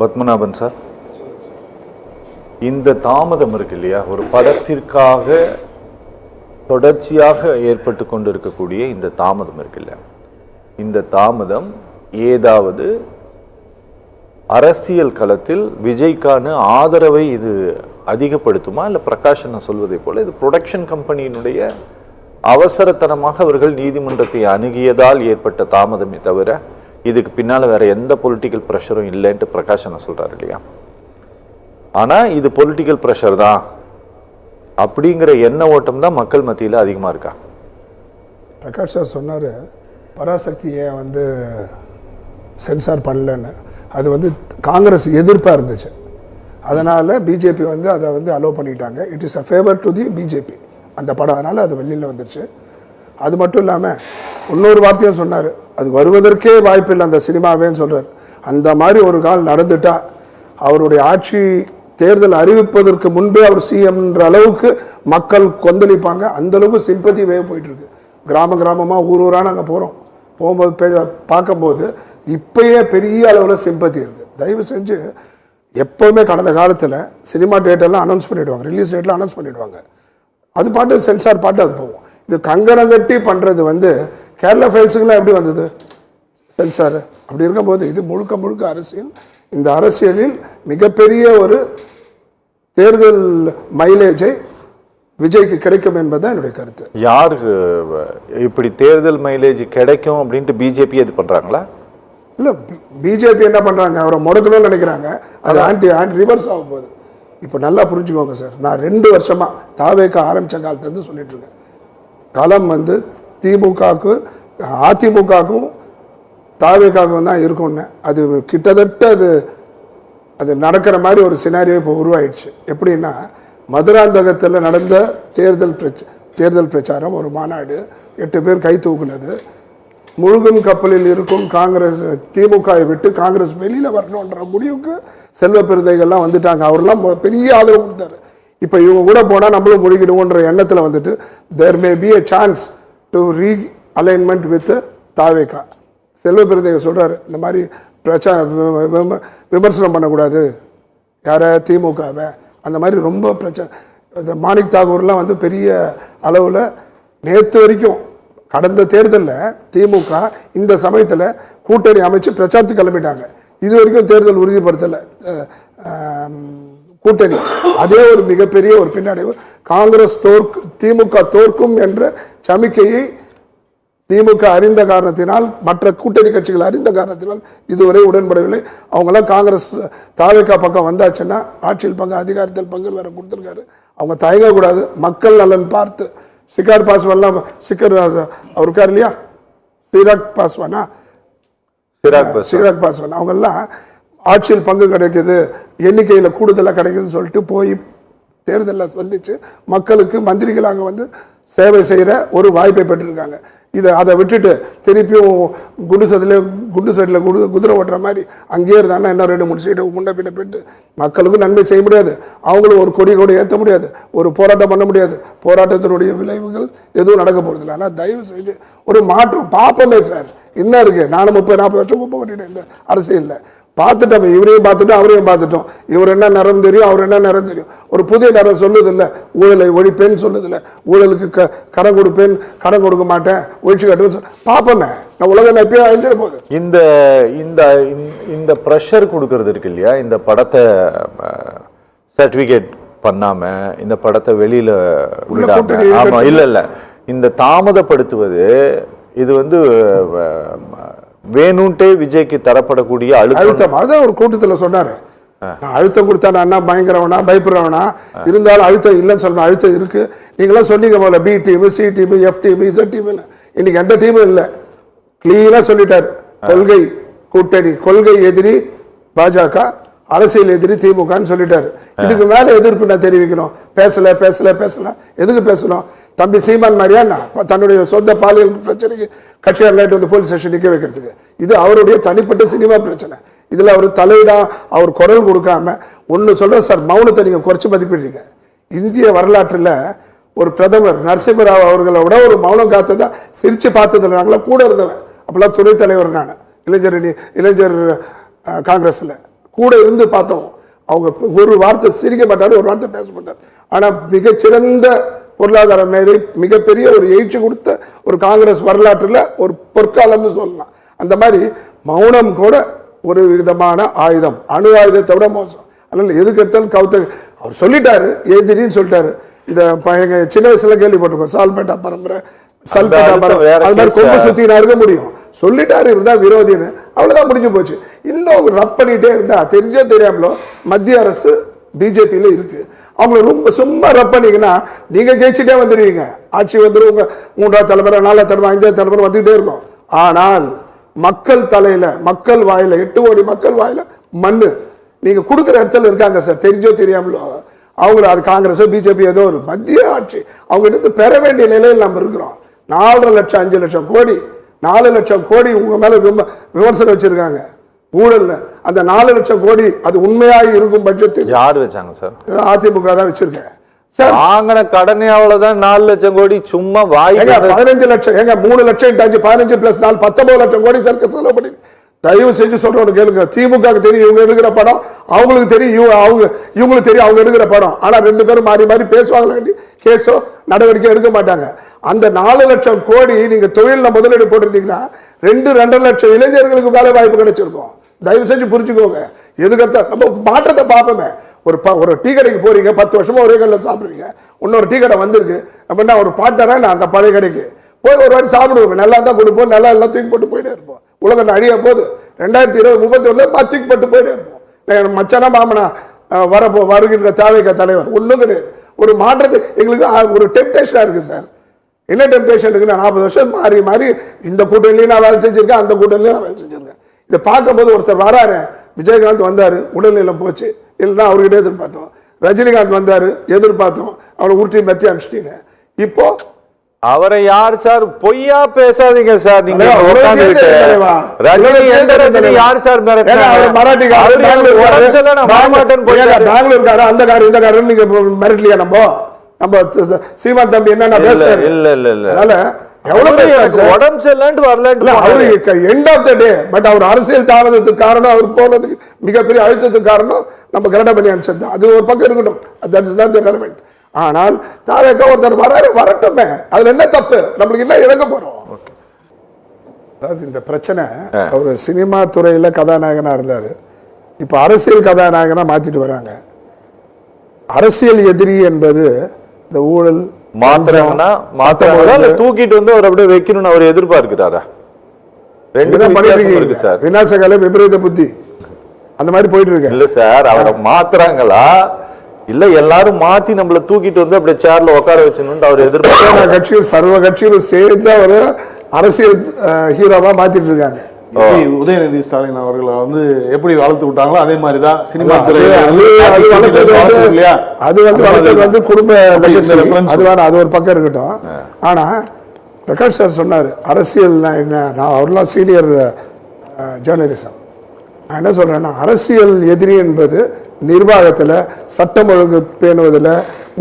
Padmanabhan sir, இந்த தாமதம் இருக்கு இல்லையா, ஒரு படத்திற்காக தொடர்ச்சியாக ஏற்பட்டு கொண்டு இருக்கக்கூடிய இந்த தாமதம் இருக்கு இல்லையா, இந்த தாமதம் ஏதாவது அரசியல் களத்தில் விஜய்க்கான ஆதரவை இது அதிகப்படுத்துமா? இல்லை பிரகாஷ் நான் சொல்வதை போல இது ப்ரொடக்ஷன் கம்பெனியினுடைய அவசரத்தனமாக அவர்கள் நீதிமன்றத்தை அணுகியதால் ஏற்பட்ட தாமதமே தவிர இதுக்கு பின்னால வேற எந்த பொலிட்டிக்கல் ப்ரெஷரும் இல்லைன்ட்டு பிரகாஷ் நான் சொல்றாரு இல்லையா. ஆனா இது பொலிட்டிக்கல் ப்ரெஷர் தான் அப்படிங்கிற எண்ண ஓட்டம் தான் மக்கள் மத்தியில் அதிகமா இருக்கா. பிரகாஷ் சார் சொன்னார் பராசக்தியை சென்சார் பண்ணலன்னு. அது காங்கிரஸ் எதிர்ப்பாக இருந்துச்சு, அதனால் பிஜேபி அதை அலோவ் பண்ணிட்டாங்க. It is a favour to the BJP அந்த படம், அதனால் அது வெளியில் வந்துருச்சு. அது மட்டும் இல்லாமல் இன்னொரு வார்த்தையும் சொன்னார், அது வருவதற்கே வாய்ப்பு இல்லை அந்த சினிமாவேன்னு சொல்கிறார். அந்த மாதிரி ஒரு கால் நடந்துட்டா அவருடைய ஆட்சி தேர்தல் அறிவிப்பதற்கு முன்பே அவர் சிஎம்ன்ற அளவுக்கு மக்கள் கொந்தளிப்பாங்க. அந்தளவுக்கு சிம்பத்தி வேவ் போயிட்டுருக்கு. கிராமமாக ஊராக நாங்கள் போகும்போது பார்க்கும்போது இப்பயே பெரிய அளவில் சிம்பத்தி இருக்குது. தயவு செஞ்சு எப்போவுமே கடந்த காலத்தில் சினிமா டேட்டெல்லாம் அனௌன்ஸ் பண்ணிவிடுவாங்க, ரிலீஸ் டேட்லாம் அனௌன்ஸ் பண்ணிவிடுவாங்க, அது பாட்டு சென்சார் பாட்டு அது போகும். இது கங்கணங்கட்டி பண்ணுறது கேரளா ஃபைல்ஸுக்கெல்லாம் எப்படி வந்தது சென்சார்? அப்படி இருக்கும்போது இது முழுக்க அரசியல். இந்த அரசியலில் மிகப்பெரிய ஒரு தேர்தல் மைலேஜை விஜய்க்கு கிடைக்கும் என்பதுதான் என்னுடைய கருத்து. யாருக்கு இப்படி தேர்தல் மைலேஜ் கிடைக்கும் அப்படின்ட்டு பிஜேபி இது பண்றாங்களா? இல்லை, பிஜேபி என்ன பண்ணுறாங்க, அவரை முடக்கணும்னு நினைக்கிறாங்க. அது ஆன்டி ரிவர்ஸ் ஆக போகுது. இப்போ நல்லா புரிஞ்சுக்கோங்க சார், நான் 2 வருஷமாக தாவேக்க ஆரம்பித்த காலத்துலேருந்து சொல்லிட்டுருக்கேன், களம் திமுகவுக்கு அதிமுகவுக்கும் தாவேக்காவுக்கும் தான் இருக்கும்னு. அது கிட்டத்தட்ட அது நடக்கிற மாதிரி ஒரு சினாரியோ இப்போ உருவாயிடுச்சு. எப்படின்னா, மதுராந்தகத்தில் நடந்த தேர்தல் பிரச்சாரம், ஒரு மாநாடு, 8 பேர் கை தூக்குனது, முழுகும் கப்பலில் இருக்கும் காங்கிரஸ் திமுகவை விட்டு காங்கிரஸ் வெளியில் வரணுன்ற முடிவுக்கு செல்வ பெருந்தைகள்லாம் வந்துட்டாங்க. அவரெல்லாம் பெரிய ஆதரவு கொடுத்தாரு. இப்போ இவங்க கூட போனால் நம்மளும் முழுகிடுவோன்ற எண்ணத்தில் there may be a chance to realignment with Thaveka. செல்வ பெருந்தைகள் சொல்கிறாரு, இந்த மாதிரி விமர்சனம் பண்ணக்கூடாது யாரை, திமுகவை. அந்த மாதிரி ரொம்ப பிரச்சனை. மாணிக் தாகூர்லாம் பெரிய அளவில் நேற்று வரைக்கும் கடந்த தேர்தலில் திமுக இந்த சமயத்தில் கூட்டணி அமைச்சு பிரச்சாரத்துக்கு கிளம்பிட்டாங்க. இது வரைக்கும் தேர்தல் உறுதிப்படுத்தலை கூட்டணி. அதே ஒரு மிகப்பெரிய ஒரு பின்னடைவு. காங்கிரஸ் திமுக தோற்கும் என்ற சமிக்கையை திமுக அறிந்த காரணத்தினால், மற்ற கூட்டணி கட்சிகள் அறிந்த காரணத்தினால் இதுவரை உடன்படவில்லை. அவங்களாம் காங்கிரஸ் தாவேக்கா பக்கம் வந்தாச்சுன்னா ஆட்சியில் பங்கு, அதிகாரத்தில் பங்கு வேற கொடுத்துருக்காரு. அவங்க தயங்கக்கூடாது. மக்கள் நலன் பார்த்து சிகார் பாஸ்வான்லாம் அவர் இருக்கார் இல்லையா, சிராக் பாஸ்வான் அவங்கெல்லாம் ஆட்சியில் பங்கு கிடைக்குது, எண்ணிக்கையில் கூடுதலாக கிடைக்குதுன்னு சொல்லிட்டு போய் தேர்தலில் சந்தித்து மக்களுக்கு மந்திரிகளாக சேவை செய்கிற ஒரு வாய்ப்பை பெற்றிருக்காங்க. அதை விட்டுட்டு திருப்பியும் குண்டு சைடில் குதிரை ஓட்டுற மாதிரி அங்கேயே இருந்தாங்கன்னா இன்னும் 2-3 சீட்டை முன்ன பின்ன போயிட்டு மக்களுக்கும் நன்மை செய்ய முடியாது. அவங்களும் ஒரு கொடி ஏற்ற முடியாது, ஒரு போராட்டம் பண்ண முடியாது. போராட்டத்தினுடைய விளைவுகள் எதுவும் நடக்க போகிறதில்ல. ஆனால் தயவு செஞ்சு ஒரு மாற்றம் பார்ப்போமே சார். என்ன இருக்குது, நானும் 30-40 வருஷம் குப்பை கொட்டிட்டேன் இந்த அரசியலில். பார்த்துட்டோம், இவரையும் பார்த்துட்டோம், அவரையும் பார்த்துட்டோம். இவர் என்ன நிறம் தெரியும், அவர் என்ன நிறம் தெரியும். ஒரு புதிய நிறம் சொல்லுதில்லை, ஊழலை ஒழிப்பேன்னு சொல்லுதில்லை, ஊழலுக்கு கடன் கொடுப்பேன், கடன் கொடுக்க மாட்டேன், ஒழிச்சு கட்டுவேன். பார்ப்போமே, நான் உலகம் எப்பயும் அழிஞ்சிட போகுது. இந்த இந்த இந்த ப்ரெஷர் கொடுக்கறது இருக்கு இல்லையா, இந்த படத்தை சர்டிஃபிகேட் பண்ணாம இந்த படத்தை வெளியில விடாம, இல்ல இந்த தாமதப்படுத்துவது இது வேணும்ட்டே விஜய்க்கு தரப்படக்கூடிய அழுத்தம். அதான் ஒரு கூட்டத்தில் சொன்னாரு, நான் அழுத்தம் கொடுத்தா நான் என்ன பயங்கரவனா பயப்படுறவனா, இருந்தாலும் அழுத்தம் இல்லைன்னு சொல்லணும். அழுத்தம் இருக்கு. நீங்களாம் சொன்னீங்க போல B team, C team, F team, Z டீம்னு. இன்னைக்கு எந்த டீமும் இல்லை, கிளீனா சொல்லிட்டாரு. கொள்கை கூட்டணி, கொள்கை எதிரி பாஜக, அரசியல் எதிரி திமுகன்னு சொல்லிட்டாரு. இதுக்கு மேல எதிர்ப்பு நான் தெரிவிக்கணும். பேசல எதுக்கு பேசணும்? தம்பி சீமான் மாதிரியா தன்னுடைய சொந்த பாலியல் பிரச்சனைக்கு கட்சியார் லைட் போலீஸ் ஸ்டேஷன் நிற்க வைக்கிறதுக்கு. இது அவருடைய தனிப்பட்ட சினிமா பிரச்சனை. இதுல அவர் தலையிடா, அவர் குரல் கொடுக்காம ஒன்னு சொல்ற சார், மௌனத்தை நீங்க குறைச்சு மதிப்பிடுறீங்க. இந்திய வரலாற்றுல ஒரு பிரதமர் நரசிம்மராவ் அவர்களை விட ஒரு மௌனம் காத்ததா சிரிச்சு பார்த்ததில்லை. நாங்களாம் கூட இருந்தவன், அப்பெல்லாம் துணைத் தலைவர் நான், இளைஞர் காங்கிரஸ்ல கூட இருந்து பார்த்தோம். அவங்க ஒரு வார்த்தை சிரிக்க மாட்டார், ஒரு வார்த்தை பேச மாட்டார். ஆனால் மிகச்சிறந்த பொருளாதார மேதை, மிகப்பெரிய ஒரு எழுச்சி கொடுத்த ஒரு காங்கிரஸ் வரலாற்றில் ஒரு பொற்காலம்னு சொல்லலாம். அந்த மாதிரி மௌனம் கூட ஒரு விதமான ஆயுதம், அணு ஆயுதத்தை விட மோசம். அதனால எதுக்கு எடுத்தாலும் கவுத்த அவர் சொல்லிட்டாரு, எதிரின்னு சொல்லிட்டாரு. இந்த சின்ன வயசுல கேள்விப்பட்டிருக்கோம், சால்பேட்டா பரம்பரை, சல்பேட்டா பரம்பரை, அது மாதிரி கொம்பு சுத்தி நான் இருக்க முடியும் சொல்லிட்டாரு, இவர்தான் விரோதின்னு, அவ்வளவுதான் முடிஞ்சு போச்சு. இன்னும் ரப் பண்ணிட்டே இருந்தா தெரிஞ்சோ தெரியாமலோ மத்திய அரசு பிஜேபியில இருக்கு. அவங்களை ரொம்ப சும்மா ரப் பண்ணீங்கன்னா நீங்க ஜெயிச்சுட்டே வந்துடுவீங்க, ஆட்சி வந்துருவங்க, 3ஆவது தலைமுறை 4ஆவது தலைமுறை 5ஆவது தலைமுறை வந்துகிட்டே இருக்கும். ஆனால் மக்கள் தலையில, மக்கள் வாயில, 8 கோடி மக்கள் வாயில மண்ணு நீங்க கொடுக்குற இடத்துல இருக்காங்க சார், தெரிஞ்சோ தெரியாமலோ. அவங்கள அது காங்கிரஸோ பிஜேபி ஏதோ ஒரு மத்திய ஆட்சி அவங்க எடுத்து பெற வேண்டிய நிலையில் நம்ம இருக்கிறோம். 4.5 லட்சம் 5 லட்சம் கோடி 4 லட்சம் கோடி உங்க மேல விமர்சனம் வச்சிருக்காங்க ஊழல்ல. அந்த 4 லட்சம் கோடி அது உண்மையாக இருக்கும் பட்சத்தில் யார் வச்சாங்க சார்? அதிமுக தான் வச்சிருக்கேன் சார். வாங்கின கடனே அவ்வளவுதான், 4 லட்சம் கோடி சும்மா வாய். 15 லட்சம், 3 லட்சம் 15 பிளஸ் 4 19 லட்சம் கோடி சார் செலவு பண்ணி. தயவு செஞ்சு சொல்றவங்க கேளுங்க, திமுக தெரியும் இவங்க எடுக்கிற படம், அவங்களுக்கு தெரியும் இவங்களுக்கு தெரியும் அவங்க எடுக்கிற படம். ஆனா 2 பேரும் மாறி மாறி பேசுவாங்க, கேஸோ நடவடிக்கை எடுக்க மாட்டாங்க. அந்த 4 லட்சம் கோடி நீங்க தொழில முதலீடு போட்டிருந்தீங்கன்னா 2.5 லட்சம் இளைஞர்களுக்கு வேலை வாய்ப்பு கிடைச்சிருக்கும். தயவு செஞ்சு புரிஞ்சுக்கோங்க. எதுக்கடுத்தா நம்ம மாற்றத்தை பார்ப்போமே. ஒரு டீ கடைக்கு போறீங்க, 10 வருஷமா ஒரே கடையில் சாப்பிடுறீங்க, இன்னொரு டீ கடை வந்திருக்கு, நம்ம என்ன ஒரு பார்ட்னரா நான் அந்த பழைய கடைக்கு போய் ஒரு வாட்டி சாப்பிடுவோம், நல்லா தான் கொடுப்போம், நல்லா எல்லாம் தூக்கி போட்டு போயிட்டே இருப்போம். உலகம் அழிய போது 2020-31 தூக்கி போட்டு போயிட்டே இருப்போம். மச்சானா மாமனா வருகின்ற தேவைக்க தலைவர் ஒன்றும் கிடையாது. ஒரு மாற்றத்தை எங்களுக்கு ஒரு டெம்டேஷனா இருக்கு சார். என்ன டெம்டேஷன் இருக்குன்னா 40 வருஷம் மாறி மாறி இந்த கூட்டணிலையும் நான் வேலை செஞ்சிருக்கேன், அந்த கூட்டணிலையும் நான் வேலை செஞ்சிருக்கேன். இதை பார்க்கும்போது ஒருத்தர் வராரு, விஜயகாந்த் வந்தாரு, உடல்நிலம் போச்சு, இல்லைன்னா அவர்கிட்ட எதிர்பார்த்தோம். ரஜினிகாந்த் வந்தாரு, எதிர்பார்த்தோம், அவரை உருட்டி மெட்டி அனுப்பிச்சிட்டீங்க. இப்போ அவரை யார் சார்? பொய்யா பேசாதீங்க சார். நீங்க யார் சார்? பெங்களூர்காரன் அந்த காரன் இந்த காரன் நீங்க மிரட்டலையா? நம்ம சீமான் தம்பி என்ன பேசுறாரு? இல்ல இல்ல இல்ல, அதனால எவ்வளவு உடம்பு சரியில்லைன்னு வரல அவரு end of the day. But அவர் அரசியல் தாமதத்துக்கு காரணம், அவர் போனதுக்கு மிகப்பெரிய அழுத்தத்துக்கு காரணம் நம்ம கரெக்டா பண்ணி அனுப்பிச்சது. அது ஒரு பக்கம் இருக்கட்டும், that is not the relevant. ஆனால் தாவேக்கா ஒருத்தர் வராரு, வரட்டுமே, அதுல என்ன தப்பு? நம்மளுக்கு என்ன இழக்க போறோம்? அதாவது இந்த பிரச்சனை, அவர் சினிமா துறையில கதாநாயகனா இருந்தாரு, இப்ப அரசியல் கதாநாயகனா மாத்திட்டு வராங்க. அரசியல் எதிரி என்பது இந்த ஊழல் தூக்கிட்டு வந்து அவர் அப்படியே வைக்கணும்னு அவர் எதிர்பார்க்கிறாரா? விநாசகால விபரீத புத்தி அந்த மாதிரி போயிட்டு இருக்கு. இல்ல சார், அவரை மாத்துறாங்களா இல்ல எல்லாரும் மாத்தி நம்மள தூக்கிட்டு வந்து அப்படியே சேர்ல உட்கார வச்சணும்னு அவர் எதிர்பார்க்க கட்சியும் சர்வ கட்சியும் சேர்ந்து அவர் அரசியல் ஹீரோவா மாத்திட்டு இருக்காங்க. உதயநிதி ஸ்டாலின் அவர்களை வந்து எப்படி வளர்த்து விட்டாங்களோ அதே மாதிரிதான் சினிமா அது குடும்ப அது வேணா, அது ஒரு பக்கம் இருக்கட்டும். ஆனா பிரகாஷ் சார் சொன்னாரு அரசியல்னா என்ன, நான் அவர்லாம் சீனியர் ஜேர்னலிசம், நான் என்ன சொல்றேன்னா அரசியல் எதிரி என்பது நிர்வாகத்துல, சட்டம் ஒழுங்கு பேணுவதில்,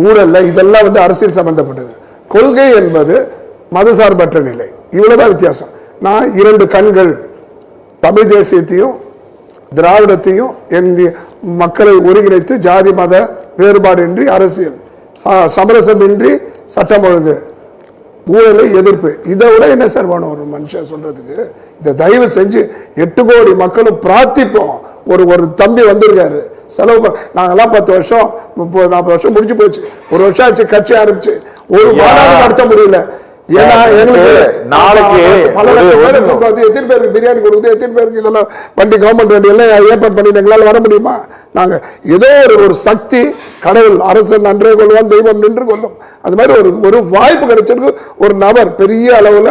ஊழல்ல, இதெல்லாம் வந்து அரசியல் சம்பந்தப்பட்டது. கொள்கை என்பது மதசார்பற்ற நிலை, இவ்வளவுதான் வித்தியாசம். நான் 2 கண்கள், தமிழ் தேசியத்தையும் திராவிடத்தையும் மக்களை ஒருங்கிணைத்து ஜாதி மத வேறுபாடின்றி அரசியல், சமரசமின்றி சட்டம் ஒழுங்கு, ஊழலை எதிர்ப்பு, இதை விட என்ன சார் வேணும் ஒரு மனுஷன் சொல்றதுக்கு? இதை தயவு செஞ்சு 8 கோடி மக்களும் பிரார்த்திப்போம். ஒரு தம்பி வந்திருக்காரு, செலவு நாங்கெல்லாம் 10 வருஷம் 30-40 வருஷம் முடிஞ்சு போச்சு, 1 வருஷம் ஆச்சு கட்சி ஆரம்பிச்சு, ஒரு மாநாடு நடத்த முடியல. ஏன்னா எங்களுக்கு பல லட்சம் பேருக்கு கூப்பிட்டு எத்தனை பேருக்கு பிரியாணி கொடுக்குது, எத்தனை பேருக்கு இதெல்லாம் வண்டி, கவர்மெண்ட் வண்டி எல்லாம் ஏற்பாடு பண்ணி எங்களால் வர முடியுமா? நாங்க ஏதோ ஒரு சக்தி, கடவுள் அரசன் நன்றே கொள்வான், தெய்வம் நின்று கொள்ளும், அது மாதிரி ஒரு வாய்ப்பு கிடைச்சிருக்கு. ஒரு நபர் பெரிய அளவுல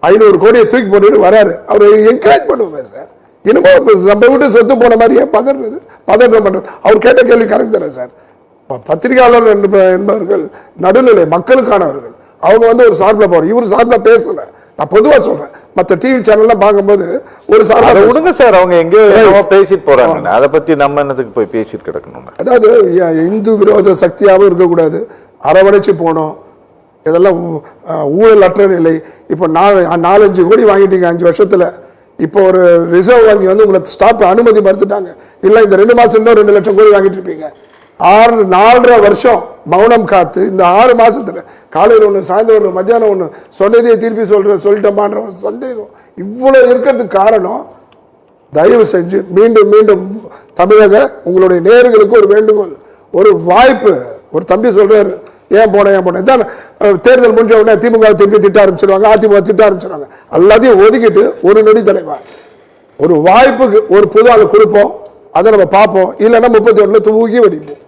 500 கோடியை தூக்கி போட்டுட்டு வராரு, அவரை என்கரேஜ் பண்ணுவோமே சார். என்னமோ நம்ம விட்டு சொத்து போன மாதிரியே பதற்றம் பண்றது. அவர் கேட்ட கேள்வி கரெக்ட் தானே சார்? பத்திரிகையாளர் என்பவர்கள் நடுநிலை, மக்களுக்கானவர்கள், அவங்க வந்து ஒரு சார்பில் போற, இவர் சார்பில் பேசல. நான் பொதுவா சொல்றேன், மற்ற டிவி சேனல்லாம் பார்க்கும்போது ஒரு சார்பில் விடுங்க சார், அவங்க எங்கேயோ பேசிட்டு போறாங்க, அதை பத்தி நம்ம என்னத்துக்கு போய் பேசிட்டு கிடக்கணும்? அதாவது இந்து விரோத சக்தியாகவும் இருக்கக்கூடாது, அரவணைச்சு போனோம், இதெல்லாம் ஊழல் அற்ற நிலை. இப்போ 4-5 கோடி வாங்கிட்டீங்க 5 வருஷத்துல, இப்போ ஒரு ரிசர்வ் வங்கி வந்து உங்களை ஸ்டாப் அனுமதி மறுத்துட்டாங்க. இல்லை இந்த 2 மாசம் இன்னும் 2 லட்சம் கோடி வாங்கிட்டு இருப்பீங்க. 4.5 வருஷம் மௌனம் காத்து இந்த 6 மாசத்துல காலையில் ஒன்று, சாயந்தரம் ஒன்று, மத்தியானம் ஒன்று, சொன்னதையே திருப்பி சொல்லிட்டோமான்ற ஒரு சந்தேகம் இவ்வளோ இருக்கிறதுக்கு காரணம், தயவு செஞ்சு மீண்டும் மீண்டும் தமிழக உங்களுடைய நேயர்களுக்கு ஒரு வேண்டுகோள், ஒரு வாய்ப்பு. ஒரு தம்பி சொல்றாரு, ஏன் போனேன் இதான் தேர்தல் முடிஞ்ச உடனே திமுக திருப்பி திட்ட ஆரம்பிச்சிருவாங்க, அதிமுக திட்ட ஆரம்பிச்சிருவாங்க. எல்லாத்தையும் ஒதுக்கிட்டு ஒரு நொடி தலைவா ஒரு வாய்ப்புக்கு ஒரு புது ஆள் கொடுப்போம், அதை நம்ம பார்ப்போம். இல்லைன்னா 31 தூக்கி வெடிப்போம்.